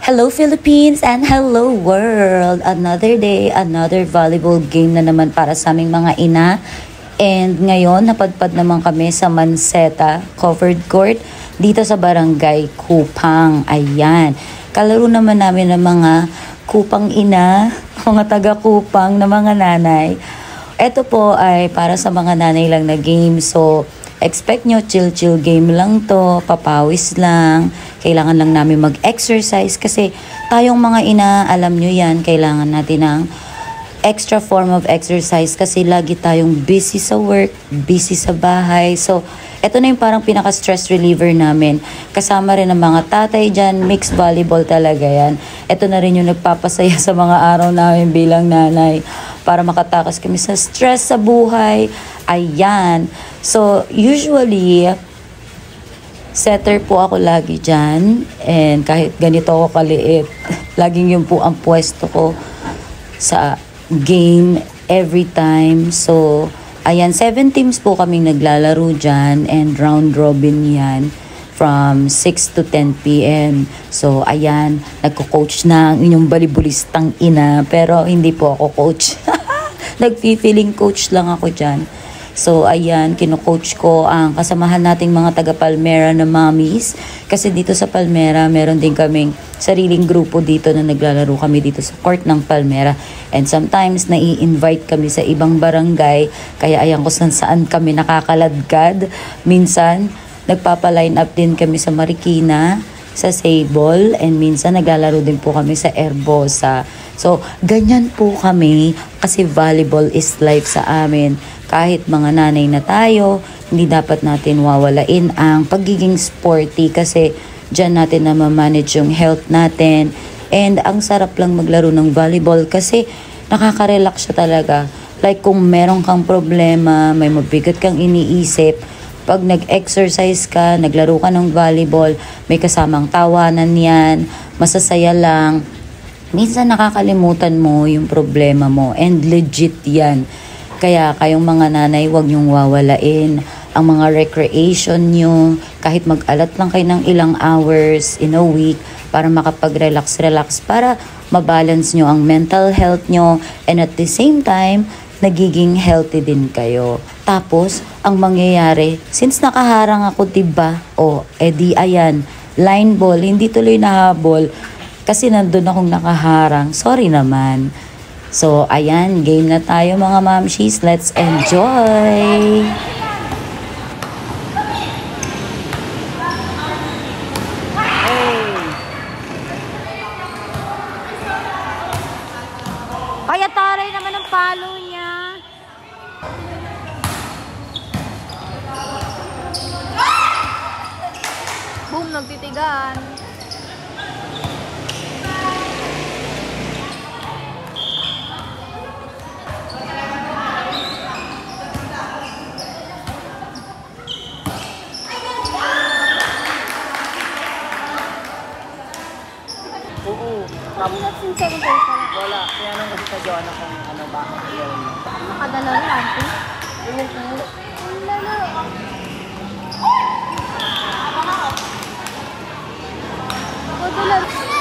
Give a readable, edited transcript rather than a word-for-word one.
Hello Philippines and hello world! Another day, another volleyball game na naman para sa aming mga ina. And ngayon, napadpad naman kami sa Manseta Covered Court dito sa Barangay Kupang. Ayan. Kalaro naman namin ng mga kupang ina, mga taga-kupang na mga nanay. Ito po ay para sa mga nanay lang na game. So, expect nyo, chill-chill game lang to, papawis lang. Kailangan lang namin mag-exercise kasi tayong mga ina, alam nyo yan, kailangan natin ng extra form of exercise kasi lagi tayong busy sa work, busy sa bahay. So, ito na yung parang pinaka-stress reliever namin. Kasama rin ang mga tatay dyan, mixed volleyball talaga yan. Ito na rin yung nagpapasaya sa mga araw namin bilang nanay para makatakas kami sa stress sa buhay. Ayan. So, usually, setter po ako lagi dyan. And kahit ganito ako kaliit, laging yun po ang pwesto ko sa game every time. So, ayan, 7 teams po kaming naglalaro dyan and round robin yan from 6 to 10 p.m. So, ayan, nagko-coach na ang inyong balibulistang ina pero hindi po ako coach. Nagfi-feeling coach lang ako dyan. So, ayan, kino-coach ko ang kasamahan nating mga taga-Palmera na mommies. Kasi dito sa Palmera, meron din kaming sariling grupo dito na naglalaro kami dito sa court ng Palmera. And sometimes, nai-invite kami sa ibang barangay. Kaya ayan ko saan kami nakakaladkad. Minsan, nagpapa-line up din kami sa Marikina, sa Sable, and minsan naglalaro din po kami sa Herbosa. So, ganyan po kami kasi volleyball is life sa amin. Kahit mga nanay na tayo, hindi dapat natin wawalain ang pagiging sporty kasi dyan natin na ma-manage yung health natin. And ang sarap lang maglaro ng volleyball kasi nakaka-relax siya talaga. Like kung meron kang problema, may mabigat kang iniisip, pag nag-exercise ka, naglaro ka ng volleyball, may kasamang tawanan yan, masasaya lang. Minsan nakakalimutan mo yung problema mo and legit yan. Kaya kayong mga nanay, huwag niyong wawalain ang mga recreation nyo. Kahit mag-alat lang kayo ng ilang hours in a week para makapag-relax-relax para mabalance nyo ang mental health nyo and at the same time, nagiging healthy din kayo. Tapos, ang mangyayari, since nakaharang ako, diba? Edi ayan, line ball, hindi tuloy nahabol kasi nandun akong nakaharang. Sorry naman. So, ayan, game na tayo mga mamshies. Let's enjoy! Kaya taray naman ang palo niya. Boom, nagtitigan. Oo. Tapos at yung second place pala. Wala. Kaya nang kasi sa Joanna kung ano ba ang iyaw niya. Nakadala na, auntie. Ewan ko. Ang lalo. Nakadala.